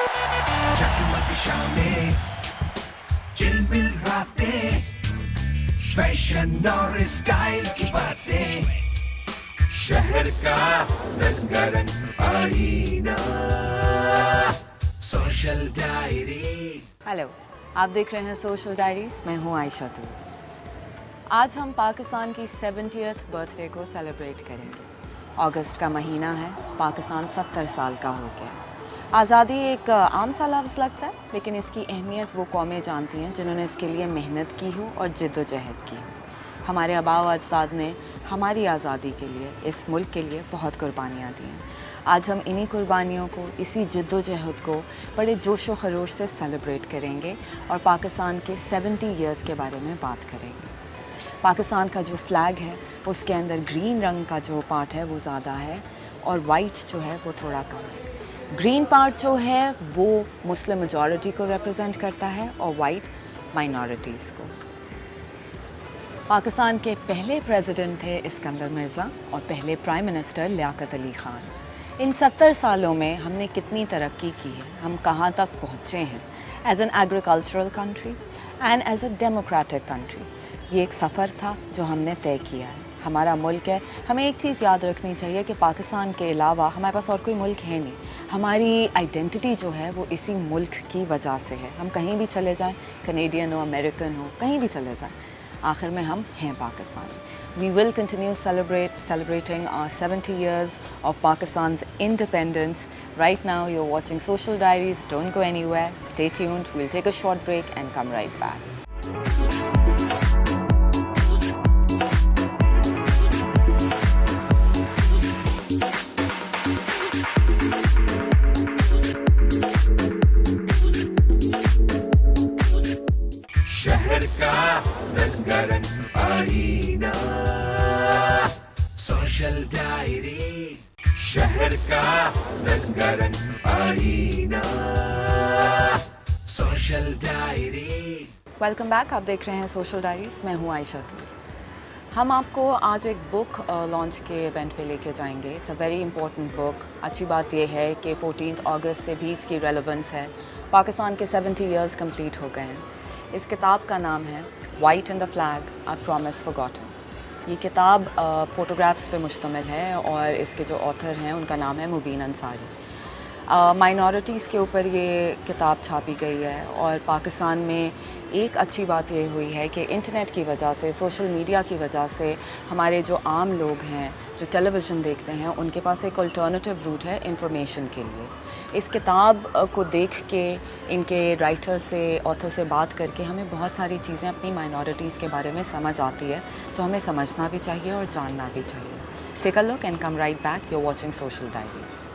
जगमग शामें, चिलमिल रातें, फैशन और स्टाइल की बातें, शहर का रंगारंग आईना, सोशल डायरी। हेलो, आप देख रहे हैं सोशल डायरीज। मैं हूं आयशा तूर। आज हम पाकिस्तान की 70th बर्थडे को सेलिब्रेट करेंगे। अगस्त का महीना है, पाकिस्तान 70 साल का हो गया। आज़ादी एक आम सा लफ्ज़ लगता है, लेकिन इसकी अहमियत वो कौमें जानती हैं जिन्होंने इसके लिए मेहनत की हो और जद्दोजहद की हो। हमारे आबा व अजदाद ने हमारी आज़ादी के लिए, इस मुल्क के लिए बहुत कुर्बानियाँ दी हैं। आज हम इन्हीं कुर्बानियों को, इसी जद्दोजहद को बड़े जोश व खरोश से सेलिब्रेट करेंगे और पाकिस्तान के 70 ईयर्स के बारे में बात करेंगे। पाकिस्तान का जो फ्लैग है उसके अंदर ग्रीन रंग का जो पार्ट है वो ज़्यादा है और वाइट जो है वो थोड़ा कम है। ग्रीन पार्ट जो है वो मुस्लिम मेजॉरिटी को रिप्रेजेंट करता है और वाइट माइनॉरिटीज़ को। पाकिस्तान के पहले प्रेसिडेंट थे इस्कंदर मिर्ज़ा और पहले प्राइम मिनिस्टर लियाकत अली ख़ान। इन 70 सालों में हमने कितनी तरक्की की है, हम कहाँ तक पहुँचे हैं as an agricultural country and as a democratic country. ये एक सफ़र था जो हमने तय किया है। हमारा मुल्क है, हमें एक चीज़ याद रखनी चाहिए कि पाकिस्तान के अलावा हमारे पास और कोई मुल्क है नहीं। हमारी आइडेंटिटी जो है वो इसी मुल्क की वजह से है। हम कहीं भी चले जाएं, कनेडियन हो, अमेरिकन हो, कहीं भी चले जाएं, आखिर में हम हैं Pakistani. We will continue celebrating our 70 years of Pakistan's independence. Right now you're watching Social Diaries. Don't go anywhere. Stay tuned. We'll take a short break and come right back. शहर का रंगारंग आईना, सोशल डायरी। शहर का रंगारंग आईना, social diary. Welcome back. आप देख रहे हैं सोशल डायरीज़। मैं हूँ आयशा तूर। हम आपको आज एक बुक लॉन्च के इवेंट पे लेके जाएंगे। It's a very important book. अच्छी बात यह है कि 14 अगस्त से भी इसकी रेलेवेंस है। पाकिस्तान के 70 ईयर्स कंप्लीट हो गए हैं। इस किताब का नाम है white in the flag, a promise forgotten. ये किताब फ़ोटोग्राफ्स पे मुश्तमिल है और इसके जो ऑथर हैं उनका नाम है मुबीन अंसारी। माइनॉरिटीज़ के ऊपर ये किताब छापी गई है और पाकिस्तान में एक अच्छी बात ये हुई है कि इंटरनेट की वजह से, सोशल मीडिया की वजह से हमारे जो आम लोग हैं जो टेलीविज़न देखते हैं उनके पास एक अल्टरनेटिव रूट है इंफॉर्मेशन के लिए। इस किताब को देख के, इनके राइटर से, ऑथर से बात करके हमें बहुत सारी चीज़ें अपनी माइनॉरिटीज़ के बारे में समझ आती है जो हमें समझना भी चाहिए और जानना भी चाहिए। Take a look and come right back. You are watching Social Diaries.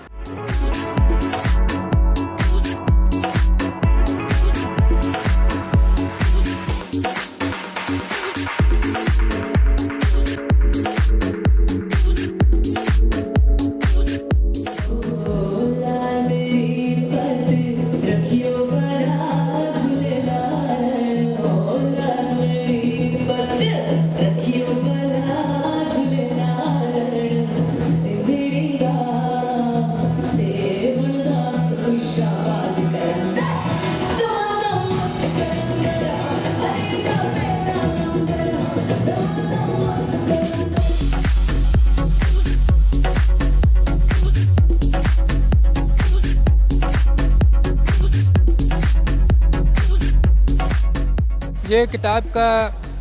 ये किताब का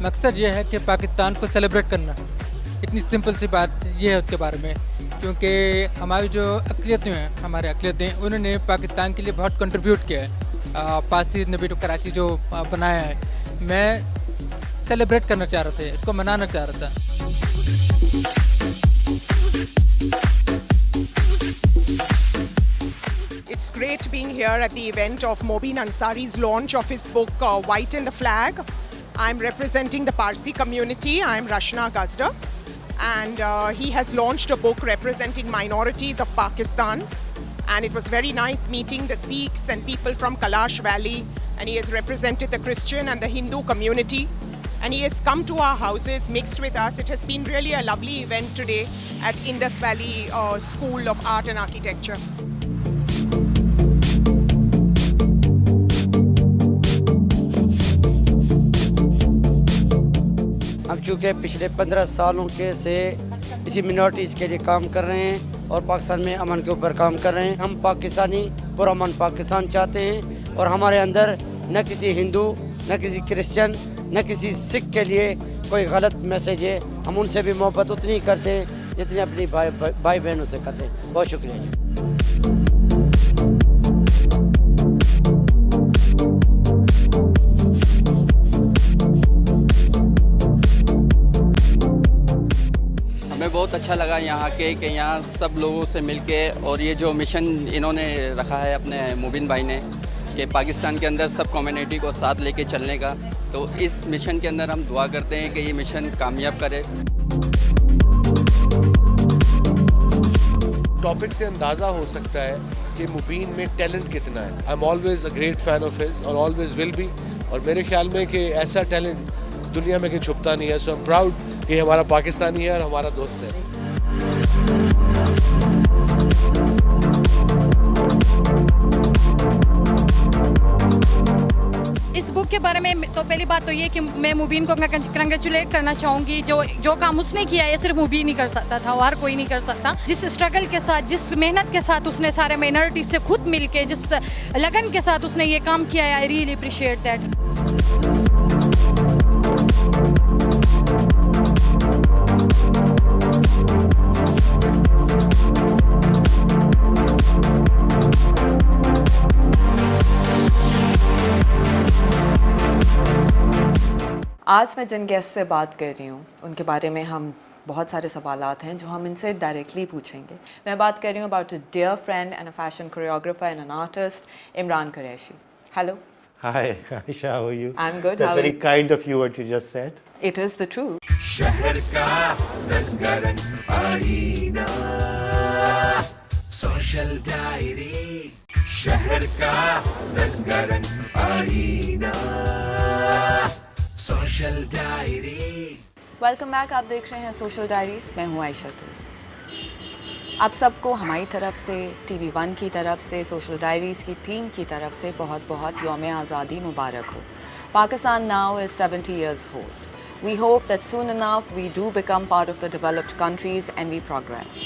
मकसद ये है कि पाकिस्तान को सेलिब्रेट करना। इतनी सिंपल सी बात ये है उसके बारे में, क्योंकि हमारी जो अक़लियतें हैं, हमारे अक़लियतें, उन्होंने पाकिस्तान के लिए बहुत कंट्रीब्यूट किया है। पारसी नबी टू कराची जो बनाया है, मैं सेलिब्रेट करना चाह रहा था, इसको मनाना चाह रहा था। It's great being here at the event of Mobeen Ansari's launch of his book White in the Flag. I'm representing the Parsi community. I'm Rashna Gazda, and he has launched a book representing minorities of Pakistan. And it was very nice meeting the Sikhs and people from Kailash Valley, and he has represented the Christian and the Hindu community. And he has come to our houses, mixed with us. It has been really a lovely event today at Indus Valley School of Art and Architecture. चूँकि पिछले 15 सालों के से इसी minorities के लिए काम कर रहे हैं और पाकिस्तान में अमन के ऊपर काम कर रहे हैं। हम पाकिस्तानी पुरअमन पाकिस्तान चाहते हैं और हमारे अंदर न किसी हिंदू, न किसी क्रिश्चियन, न किसी सिख के लिए कोई गलत मैसेज है। हम उनसे भी मोहब्बत उतनी ही करते हैं जितनी अपनी भाई बहनों से करते हैं। बहुत शुक्रिया जी। हमें बहुत अच्छा लगा यहाँ के कि यहाँ सब लोगों से मिलके, और ये जो मिशन इन्होंने रखा है अपने मुबीन भाई ने कि पाकिस्तान के अंदर सब कम्युनिटी को साथ लेके चलने का, तो इस मिशन के अंदर हम दुआ करते हैं कि ये मिशन कामयाब करे। टॉपिक से अंदाज़ा हो सकता है कि मुबीन में टैलेंट कितना है। I am always a great fan of his और ऑलवेज विल बी, और मेरे ख्याल में कि ऐसा टैलेंट दुनिया में कहीं छुपता नहीं है। सो आई एम प्राउड कि हमारा पाकिस्तानी है और हमारा दोस्त है। इस बुक के बारे में तो पहली बात तो ये कि मैं मुबीन को कंग्रेचुलेट करना चाहूँगी। जो काम उसने किया है सिर्फ मुबीन ही कर सकता था, और कोई नहीं कर सकता। जिस स्ट्रगल के साथ, जिस मेहनत के साथ उसने सारे माइनॉरिटी से खुद मिलके, जिस लगन के साथ उसने ये काम किया है, आई रियली अप्रिशिएट दैट। आज मैं जिन गेस्ट से बात कर रही हूँ उनके बारे में हम बहुत सारे सवालात हैं जो हम इनसे डायरेक्टली पूछेंगे। मैं बात कर रही हूँ about a dear friend and a fashion choreographer and an artist, Imran Qureshi. Hello. Hi, Aisha, how are you? I'm good. That's How are very you? kind of you what you just said. It is the truth. शहर का रंगारंग आईना, social diary. शहर का रंगारंग आईना, social diary. Welcome back. आप देख रहे हैं सोशल डायरीज। मैं हूँ आयशा तूर। आप सबको हमारी तरफ से, TV1 की तरफ से, सोशल डायरीज़ की टीम की तरफ से बहुत बहुत यौम आज़ादी मुबारक हो। Pakistan now is 70 years old. We hope that soon enough we do become part of the developed countries and we progress.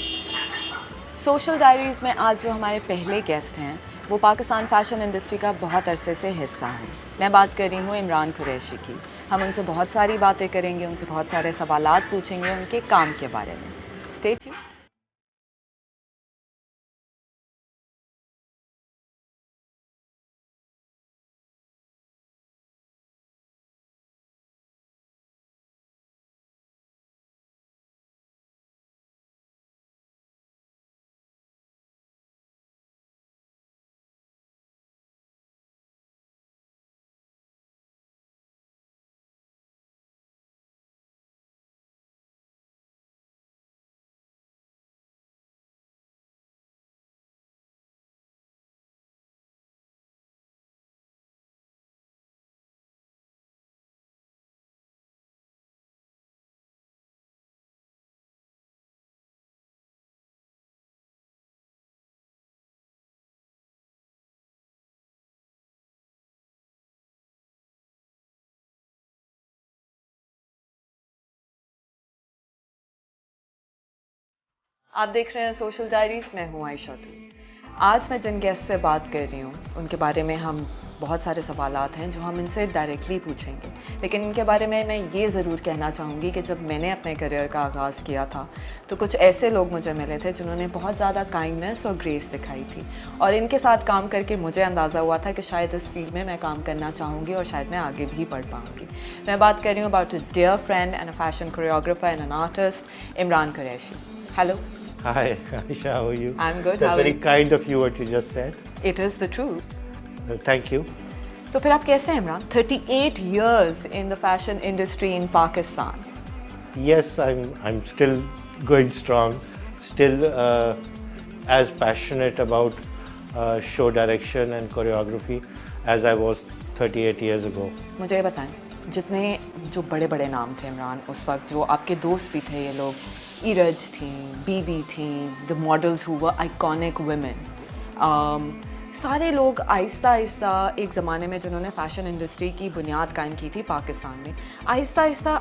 Social diaries में आज जो हमारे पहले गेस्ट हैं वो पाकिस्तान फ़ैशन इंडस्ट्री का बहुत अरसे से हिस्सा हैं। मैं बात कर रही हूँ इमरान कुरैशी की। हम उनसे बहुत सारी बातें करेंगे, उनसे बहुत सारे सवालात पूछेंगे उनके काम के बारे में। Stay tuned. आप देख रहे हैं सोशल डायरीज़। मैं हूँ आयशा तूर। आज मैं जिन गेस्ट से बात कर रही हूँ उनके बारे में हम बहुत सारे सवालात हैं जो हम इनसे डायरेक्टली पूछेंगे, लेकिन इनके बारे में मैं ये ज़रूर कहना चाहूँगी कि जब मैंने अपने करियर का आगाज़ किया था तो कुछ ऐसे लोग मुझे मिले थे जिन्होंने बहुत ज़्यादा काइंडनेस और ग्रेस दिखाई थी, और इनके साथ काम करके मुझे अंदाज़ा हुआ था कि शायद इस फील्ड में मैं काम करना चाहूँगी और शायद मैं आगे भी बढ़ पाऊँगी। मैं बात कर रही हूँ about a dear friend and a fashion choreographer and an artist, Imran Qureshi. Hello. Hi, Aisha, how are you? I'm good. That's How are very you? kind of you what you just said. It is the truth. Thank you. तो फिर आप कैसे हैं Imran? 38 years in the fashion industry in Pakistan. Yes, I'm still going strong, still as passionate about show direction and choreography as I was 38 years ago. मुझे ये बताएं, जितने जो बड़े बड़े नाम थे इमरान उस वक्त, जो आपके दोस्त भी थे, ये लोग ईरज थी, बीबी थी, the models who were iconic women, सारे लोग आहिस्ता आहिस्ता एक ज़माने में जिन्होंने फ़ैशन इंडस्ट्री की बुनियाद कायम की थी पाकिस्तान में, आहिस्ता आहिस्ता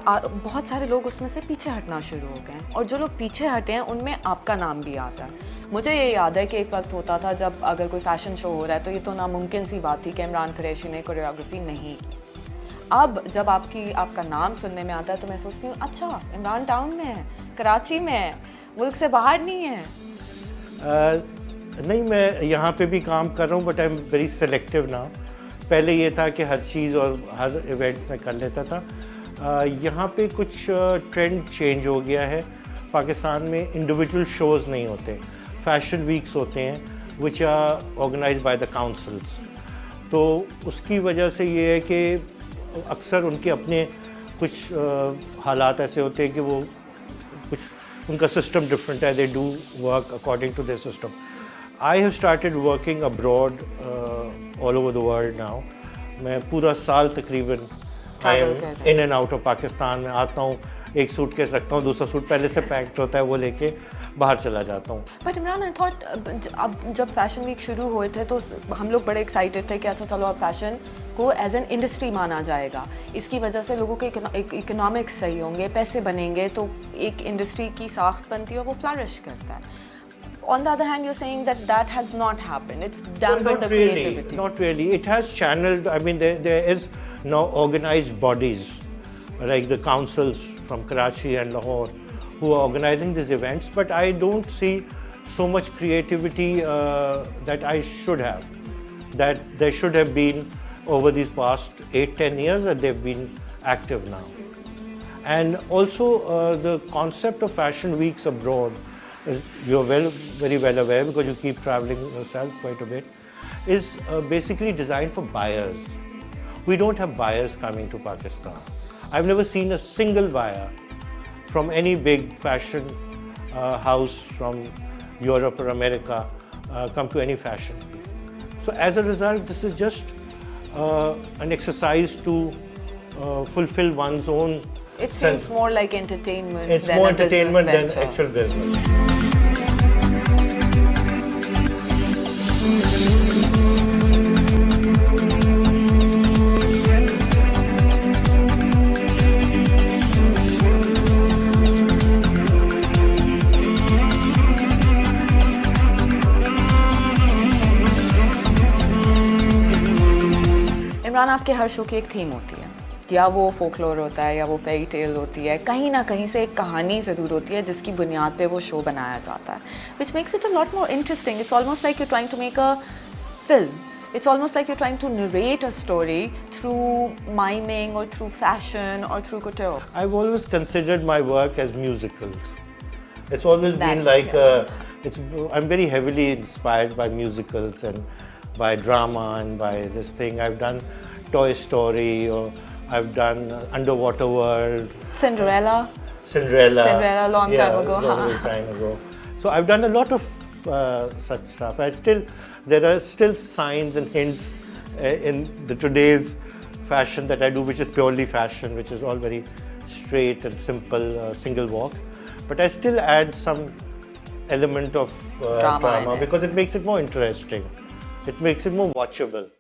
बहुत सारे लोग उसमें से पीछे हटना शुरू हो गए, और जो लोग पीछे हटे हैं उनमें आपका नाम भी आता है। मुझे ये याद है कि एक वक्त होता था जब अगर कोई फ़ैशन शो हो रहा है तो ये तो नामुमकिन सी बात थी कि इमरान कुरैशी ने कोरियोग्राफी नहीं की। अब जब आपका नाम सुनने में आता है तो मैं सोचती हूँ अच्छा इमरान टाउन में है, कराची में है, मुल्क से बाहर नहीं है। नहीं, मैं यहाँ पे भी काम कर रहा हूँ, but I am very selective now. पहले ये था कि हर चीज़ और हर इवेंट में कर लेता था। यहाँ पे कुछ ट्रेंड चेंज हो गया है। पाकिस्तान में इंडिविजुअल शोज़ नहीं होते, फैशन वीक्स होते हैं which are organised by the councils. तो उसकी वजह से ये है कि अक्सर उनके अपने कुछ हालात ऐसे होते हैं कि वो कुछ उनका सिस्टम डिफरेंट है, they do work according to their system. I have started working abroad all over the world now. मैं पूरा साल तकरीबन I am in and out of Pakistan में आता हूँ। एक सूटकेस रखता हूँ, दूसरा सूट पहले से पैक्ड होता है, वो लेके बाहर चला जाता हूँ। बट इमरान, आई थॉट अब जब फैशन वीक शुरू हुए थे तो हम लोग बड़े एक्साइटेड थे कि अच्छा चलो अब फैशन को एज एन इंडस्ट्री माना जाएगा, इसकी वजह से लोगों के इकोनॉमिक्स सही होंगे, पैसे बनेंगे, तो एक इंडस्ट्री की साख्त बनती है और वो फ्लरिश करता है। On the other hand, you're saying that has not happened. It's dampened the creativity. Not really. It has channeled. I mean, there is now organized bodies like the councils from Karachi and Lahore who are organizing these events. But I don't see so much creativity that I should have. That there should have been over these past 8-10 years that they've been active now. And also the concept of fashion weeks abroad, as you're very well aware because you keep traveling yourself quite a bit, is basically designed for buyers. We don't have buyers coming to Pakistan. I've never seen a single buyer from any big fashion house from Europe or America come to any fashion. So as a result, this is just an exercise to fulfill one's own. It seems more like entertainment. It's than more a business entertainment than venture. actual business. Imran, आपके हर show की एक theme होती है, या वो folklore होता है या वो फेरी टेल होती है, कहीं ना कहीं से एक कहानी ज़रूर होती है जिसकी बुनियाद पे वो शो बनाया जाता है, which makes it a lot more interesting. It's almost like you're trying to make a film. It's almost like you're trying to narrate a story through miming or through fashion or through couture. I've always considered my work as musicals. It's always been That's- like I'm very heavily inspired by musicals and by drama and by this thing. I've done Toy Story, or I've done Underwater World, Cinderella. Cinderella, long time ago, long huh? time ago. So I've done a lot of such stuff. There are still signs and hints in the today's fashion that I do, which is purely fashion, which is all very straight and simple, single walks. But I still add some element of Drama in it. because it makes it more interesting. It makes it more watchable.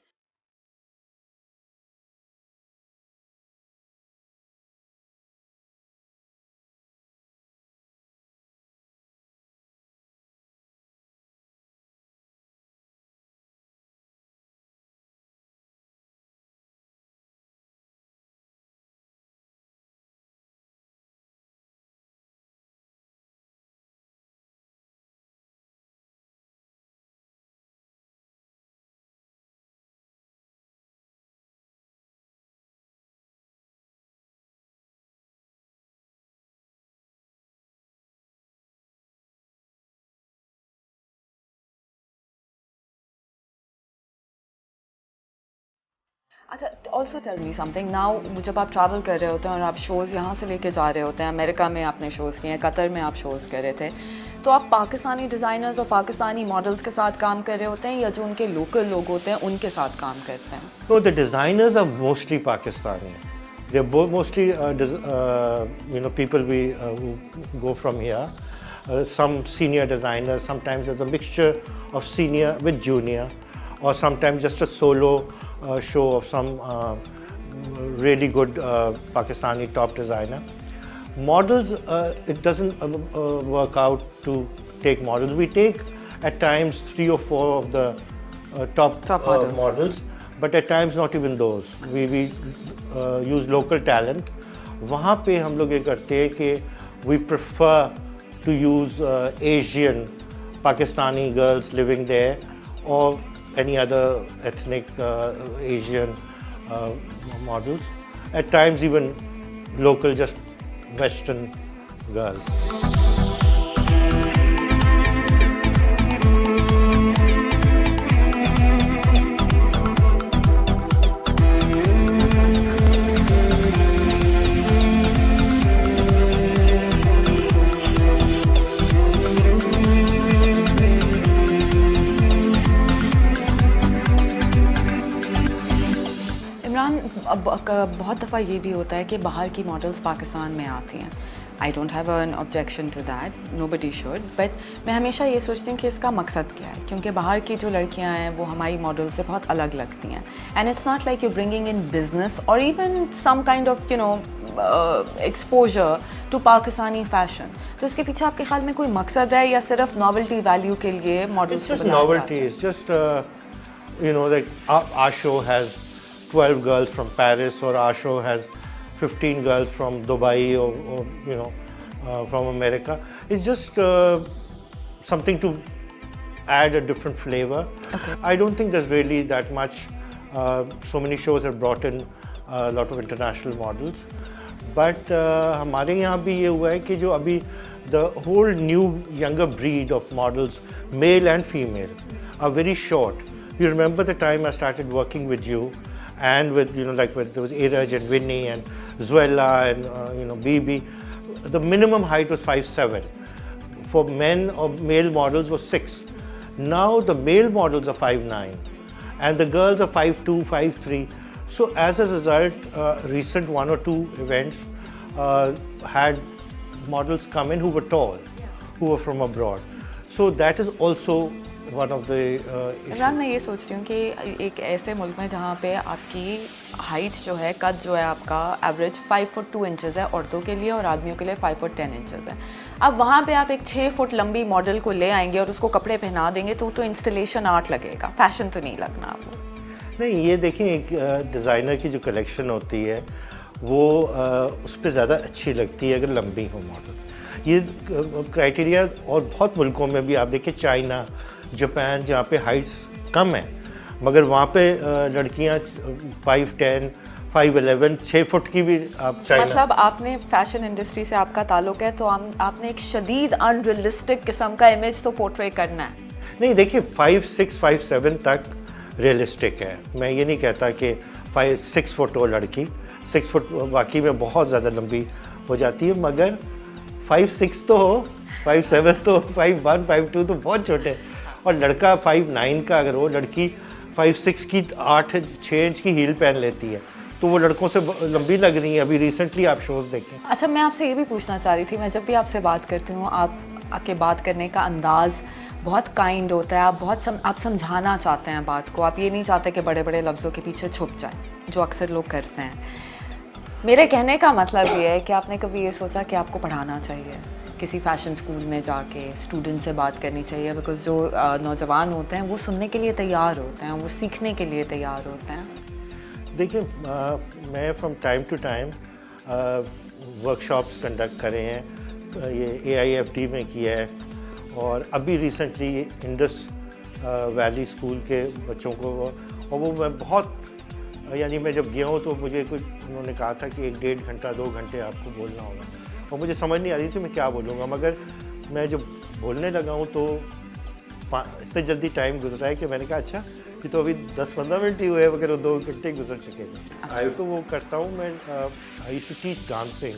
अच्छा, also tell me something now, जब आप travel कर रहे होते हैं और आप shows यहाँ से लेके जा रहे होते हैं, अमेरिका में आपने शोज़ किए हैं, कतर में आप शोज़ कर रहे थे, तो आप पाकिस्तानी डिज़ाइनर्स और पाकिस्तानी मॉडल्स के साथ काम कर रहे होते हैं या जो उनके लोकल लोग होते हैं उनके साथ काम करते हैं? No, the designers are mostly Pakistani. They're mostly people who go from here. Some senior designers. Sometimes there's a mixture of senior with junior, or sometimes just a solo show of some really good Pakistani top designer. Models, it doesn't work out to take models. We take at times 3 or 4 of the top models, but at times not even those. We use local talent. वहाँ पे हम लोग ये करते हैं कि we prefer to use Asian Pakistani girls living there or any other ethnic Asian models. At times even local, just Western girls. अब बहुत दफ़ा ये भी होता है कि बाहर की मॉडल्स पाकिस्तान में आती हैं. I don't have an objection to that, nobody should, but मैं हमेशा ये सोचती हूँ कि इसका मकसद क्या है, क्योंकि बाहर की जो लड़कियाँ हैं वो हमारी मॉडल से बहुत अलग लगती हैं. And it's not like you bringing in business और even some kind of you know exposure to Pakistani fashion. तो इसके पीछे आपके ख्याल में कोई मकसद है या सिर्फ नॉवेल्टी वैल्यू के लिए मॉडल्स को बनाया जाता है? It's just you know, like our show has 12 girls from Paris, or our show has 15 girls from Dubai, or you know, from America. It's just something to add a different flavor. Okay. I don't think there's really that much. So many shows have brought in a lot of international models, but हमारे यहाँ भी ये हुआ है कि जो अभी the whole new younger breed of models, male and female, are very short. You remember the time I started working with you, and with, you know, like when there was Iraj and Winnie and Zuela and you know, Bibi, the minimum height was 5'7". For men or male models was 6. Now the male models are 5'9", and the girls are 5'2", 5'3". So as a result, recent 1 or 2 events had models come in who were tall, who were from abroad. So that is also one of the Imran, मैं ये सोचती हूँ कि एक ऐसे मुल्क में जहाँ पे आपकी हाइट जो है, कद जो है आपका एवरेज 5 फुट 2 इंचेस है औरतों के लिए, और आदमियों के लिए 5 फुट 10 इंचेस है. अब वहाँ पे आप एक 6 फुट लंबी मॉडल को ले आएंगे और उसको कपड़े पहना देंगे तो इंस्टॉलेशन आर्ट लगेगा, फैशन तो नहीं लगना आपको. नहीं, ये देखिए, एक डिज़ाइनर की जो कलेक्शन होती है वो उस पर ज़्यादा अच्छी लगती है अगर लंबी हो मॉडल्स. ये क्राइटेरिया और बहुत मुल्कों में भी आप देखिए, चाइना, जापान, जहाँ पे हाइट्स कम है मगर वहाँ पे लड़कियाँ 5'10", 5'11", 6 फुट की भी आप चाइना. मतलब आपने फैशन इंडस्ट्री से आपका ताल्लुक है, तो आपने एक शदीद अनरियलिस्टिक किस्म का इमेज तो पोर्ट्रे करना है. नहीं, देखिए 5'6", 5'7" तक रियलिस्टिक है. मैं ये नहीं कहता कि 6 फुट हो लड़की, 6 फुट वाकई में बहुत ज़्यादा लंबी हो जाती है, मगर 5'6" तो हो, 5'7" तो, 5'1", 5'2" तो बहुत छोटे. और लड़का 5'9" का अगर हो, लड़की 5'6" की 8-6 इंच की हील पहन लेती है, तो वो लड़कों से लंबी लग रही है. अभी रिसेंटली आप शोज देखें. अच्छा, मैं आपसे ये भी पूछना चाह रही थी, मैं जब भी आपसे बात करती हूँ आपके बात करने का अंदाज़ बहुत काइंड होता है. आप आप समझाना चाहते हैं बात को, आप ये नहीं चाहते कि बड़े बड़े लफ्ज़ों के पीछे छुप जाएं, जो अक्सर लोग करते हैं. मेरे कहने का मतलब ये है कि आपने कभी ये सोचा कि आपको पढ़ाना चाहिए, किसी फ़ैशन स्कूल में जाके स्टूडेंट से बात करनी चाहिए, बिकॉज़ जो नौजवान होते हैं वो सुनने के लिए तैयार होते हैं, वो सीखने के लिए तैयार होते हैं. देखिए, मैं from time to time workshops conduct करे हैं. ये AIFD में किया है, और अभी रिसेंटली इंडस वैली स्कूल के बच्चों को, और वो मैं बहुत, यानी मैं जब गया हूँ तो मुझे कुछ उन्होंने कहा था कि 1-1.5 घंटा 2 घंटे आपको बोलना होगा, और मुझे समझ नहीं आ रही थी मैं क्या बोलूँगा. मगर मैं जब बोलने लगा हूँ तो इतने जल्दी टाइम गुजरा है कि मैंने कहा अच्छा, ये तो अभी 10-15 मिनट ही हुए हैं, मगर वो 2 घंटे गुजर चुके थे. आई तो वो करता हूँ मैं. I used to teach dancing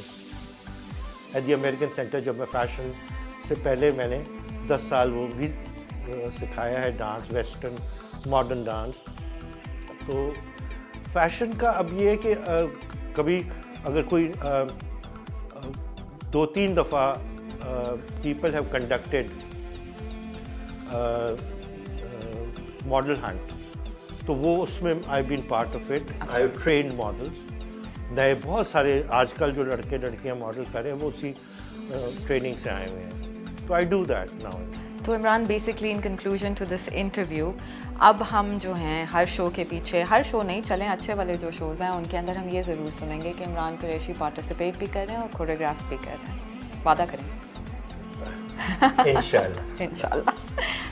at the American centre. जब मैं फैशन से पहले मैंने 10 साल वो भी सिखाया है, डांस, वेस्टर्न मॉडर्न डांस. तो फैशन का अब ये है कि कभी अगर कोई 2-3 दफ़ा people have conducted model hunt, तो वो उसमें I been part of it. I have trained models. नए बहुत सारे आजकल जो लड़के लड़कियां मॉडल कर रहे हैं वो उसी ट्रेनिंग से आए हुए हैं. तो आई डू दैट नाउ. तो Imran, basically in conclusion to this interview, अब हम जो हैं हर शो के पीछे, हर शो नहीं चलें, अच्छे वाले जो शोज़ हैं उनके अंदर हम ये ज़रूर सुनेंगे कि इमरान कुरैशी पार्टिसिपेट भी कर रहे हैं और कोरियोग्राफ भी कर रहे हैं. वादा करेंगे. Inshallah. Inshallah.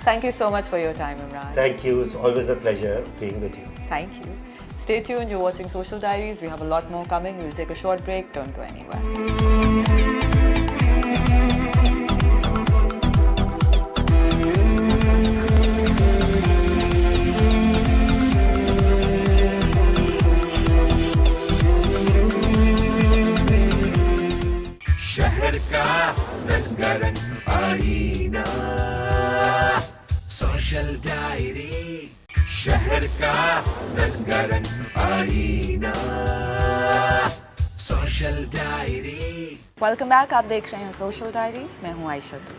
Thank you so much for your time, Imran. Thank you. It's always a pleasure being with you. Thank you. Stay tuned. You're watching Social Diaries. We have a lot more coming. We'll take a short break. Don't go anywhere. शहर का रंगारंग आईना. Social diary. शहर का रंगारंग आईना. Social diary. Welcome back. आप देख रहे हैं सोशल डायरीज. मैं हूं आयशा तूर.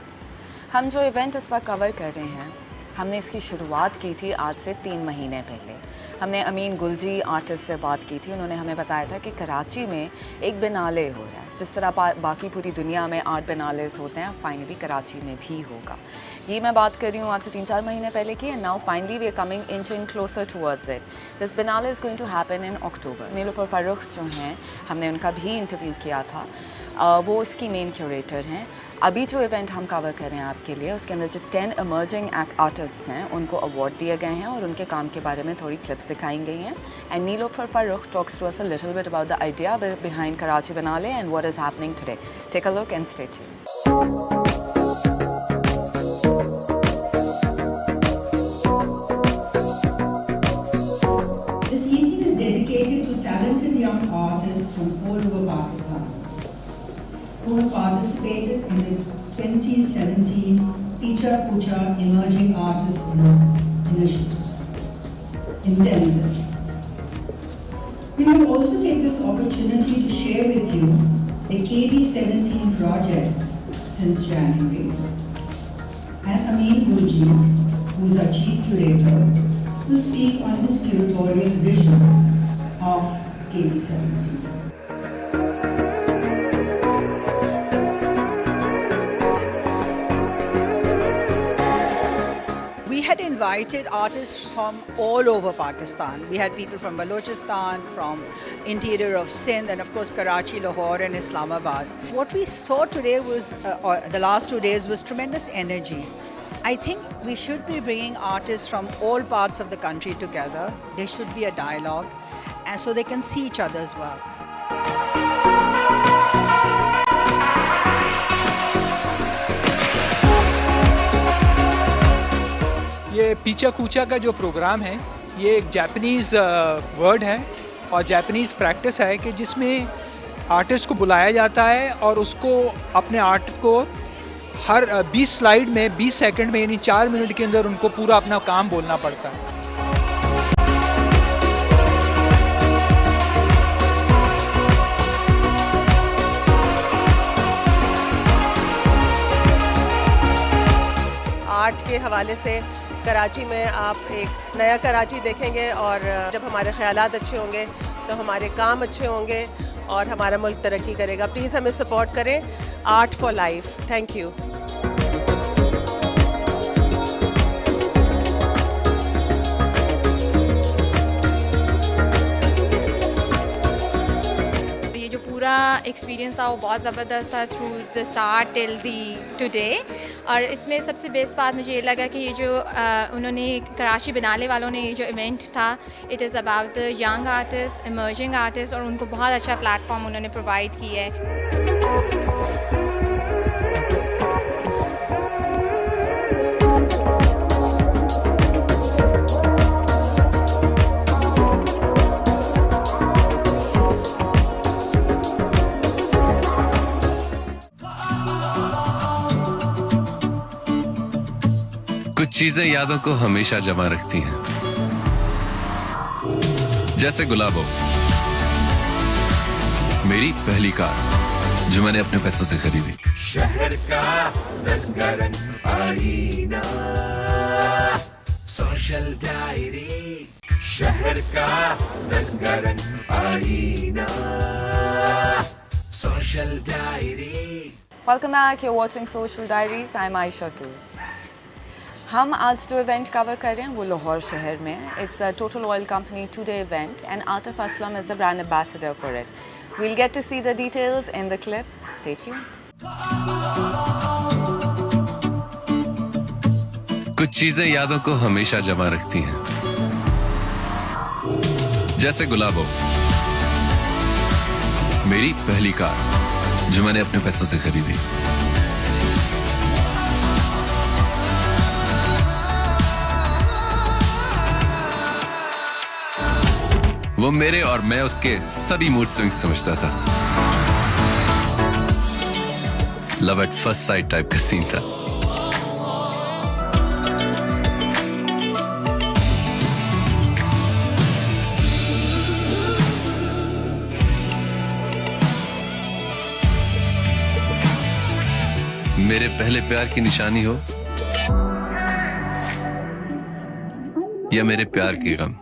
हम जो इवेंट इस वक्त कवर कर रहे हैं, हमने इसकी शुरुआत की थी आज से 3 महीने पहले. हमने अमीन गुलजी आर्टिस्ट से बात की थी. उन्होंने हमें बताया था कि कराची में एक बिनाले हो रहा है. जिस तरह बाकी पूरी दुनिया में 8 बिनालेस होते हैं, फाइनली कराची में भी होगा. ये मैं बात कर रही हूँ आज से 3-4 महीने पहले की. And now finally we are coming inching closer towards it. This biennale is going to happen in October. Nilofar Farooq जो हैं, हमने उनका भी इंटरव्यू किया था. वो उसकी मेन क्यूरेटर हैं. अभी जो इवेंट हम कवर कर रहे हैं आपके लिए, उसके अंदर जो 10 इमर्जिंग आर्टिस्ट हैं उनको अवार्ड दिए गए हैं और उनके काम के बारे में थोड़ी क्लिप्स दिखाई गई हैं. And Nilofar Farooq talks to us a little bit about the idea behind Karachi biennale and what is happening today. Take a look and stay tuned. This evening is dedicated to talented young artists from all over Pakistan who have participated in the 2017 Picha Pucha Emerging Artists Initiative, Intensive. We will also take this opportunity to share with you the KB17 projects since January, and Amin Gulji, who is our Chief Curator, will speak on his curatorial vision of KB17. We had invited artists from all over Pakistan. We had people from Balochistan, from interior of Sindh, and of course Karachi, Lahore and Islamabad. What we saw today was, or the last 2 days, was tremendous energy. I think we should be bringing artists from all parts of the country together. There should be a dialogue, and so they can see each other's work. ये पीचा कूचा का जो programme है, ये एक Japanese word है और जापानीज़ प्रैक्टिस है कि जिसमें आर्टिस्ट को बुलाया जाता है और उसको अपने आर्ट को हर 20 स्लाइड में 20 सेकंड में, यानी 4 मिनट के अंदर उनको पूरा अपना काम बोलना पड़ता है. आर्ट के हवाले से कराची में आप एक नया कराची देखेंगे और जब हमारे ख्यालात अच्छे होंगे तो हमारे काम अच्छे होंगे और हमारा मुल्क तरक्की करेगा. प्लीज़ हमें सपोर्ट करें. Art for life. Thank you. पूरा एक्सपीरियंस था वो बहुत ज़बरदस्त था through the start till the today. और इसमें सबसे बेस्ट बात मुझे ये लगा कि ये जो उन्होंने कराची बिनाले वालों ने ये जो इवेंट था, it is about the young artist, emerging artist, और उनको बहुत अच्छा प्लेटफॉर्म उन्होंने प्रोवाइड किया है. कुछ चीजें यादों को हमेशा जमा रखती हैं, जैसे गुलाबो, मेरी पहली कार जो मैंने अपने पैसों से खरीदी. शहर का रंगारंग आईना. Social diary. शहर का रंगारंग आईना social diary. Welcome back, you're watching Social Diaries, I'm Aisha too. हम आज जो इवेंट कवर कर रहे हैं वो लाहौर शहर में है। It's a Total Oil Company 2-day event and Atif Aslam is the brand ambassador for it. We'll get to see the details in the clip. Stay tuned. कुछ चीजें यादों को हमेशा जमा रखती हैं, जैसे गुलाबो, मेरी पहली कार जो मैंने अपने पैसों से खरीदी। वो मेरे और मैं उसके सभी मूड स्विंग समझता था। Love at first sight type का सीन था। मेरे पहले प्यार की निशानी हो या मेरे प्यार के गम,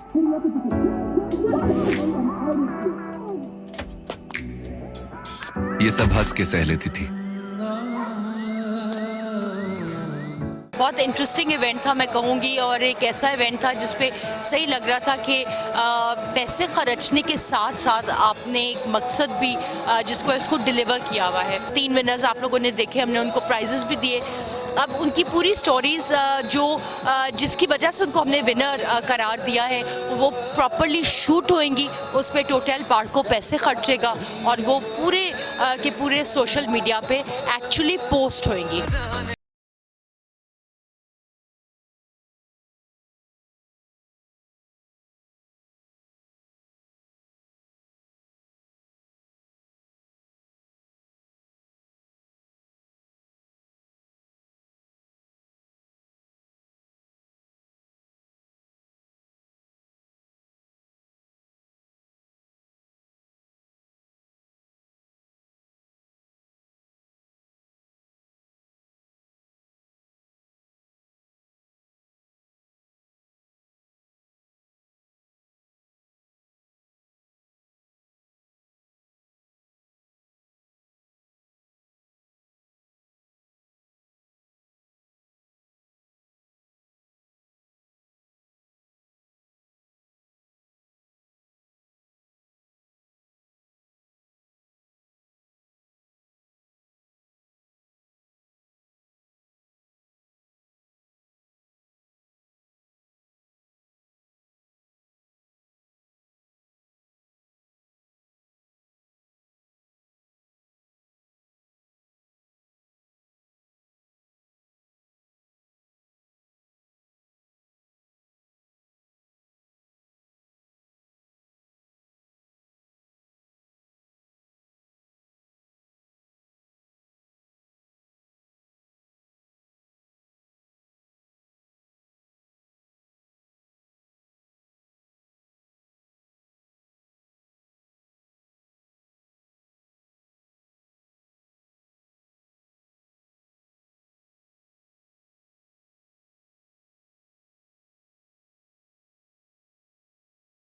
ये सब हंस के सह लेती थी। बहुत इंटरेस्टिंग इवेंट था मैं कहूँगी, और एक ऐसा इवेंट था जिसपे सही लग रहा था कि पैसे खर्चने के साथ साथ आपने एक मकसद भी जिसको इसको डिलीवर किया हुआ है। 3 विनर्स आप लोगों ने देखे, हमने उनको प्राइजेस भी दिए। अब उनकी पूरी स्टोरीज़ जो जिसकी वजह से उनको हमने विनर करार दिया है वो प्रॉपरली शूट होएंगी, उस पर टोटल पार्ट को पैसे खर्चेगा और वो पूरे के पूरे सोशल मीडिया पे एक्चुअली पोस्ट होएंगी।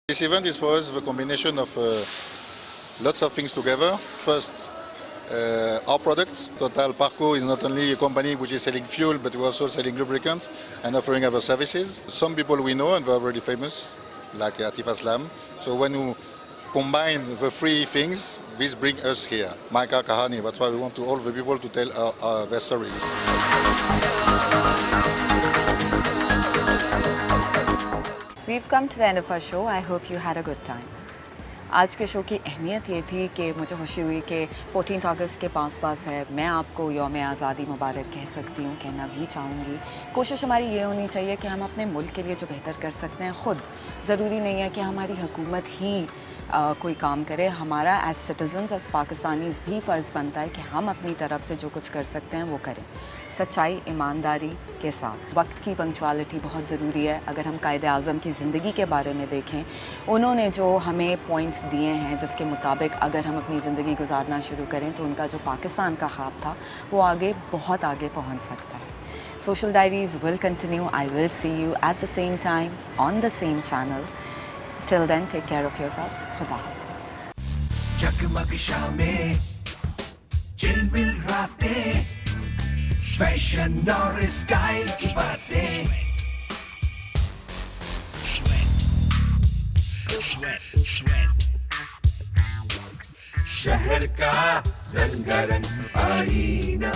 This event is for us the combination of lots of things together. First, our products. Total Parco is not only a company which is selling fuel, but we're also selling lubricants and offering other services. Some people we know and they're already famous, like Atif Aslam. So when you combine the three things, this brings us here. Maika Kahani, that's why we want to all the people to tell their stories. We've come to the end of our show. I hope you had a good time. आज के show की अहमियत ये थी कि मुझे खुशी हुई कि 14 अगस्त के पास है। मैं आपको यौम आज़ादी मुबारक कह सकती हूँ, कहना भी चाहूँगी। कोशिश हमारी ये होनी चाहिए कि हम अपने मुल्क के लिए जो बेहतर कर सकते हैं ख़ुद, ज़रूरी नहीं है कि हमारी हुकूमत ही कोई काम करे। हमारा एज सिटीज़न्स, एज पाकिस्तानीज़ भी फ़र्ज़ बनता है कि हम अपनी तरफ से जो कुछ कर सकते हैं वो करें, सच्चाई, ईमानदारी के साथ। वक्त की पंक्चुअलिटी बहुत ज़रूरी है। अगर हम कायदे आज़म की ज़िंदगी के बारे में देखें, उन्होंने जो हमें पॉइंट्स दिए हैं जिसके मुताबिक अगर हम अपनी ज़िंदगी गुजारना शुरू करें तो उनका जो पाकिस्तान का ख्वाब था वो आगे, बहुत आगे पहुँच सकता है। Social Diaries will continue. I will see you at the same time on the same channel. Till then, take care of yourselves. Khuda Hafiz. जगमग शामें चिलमिल रातें फैशन और स्टाइल की बातें शहर का रंगारंग आईना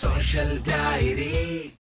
सोशल डायरी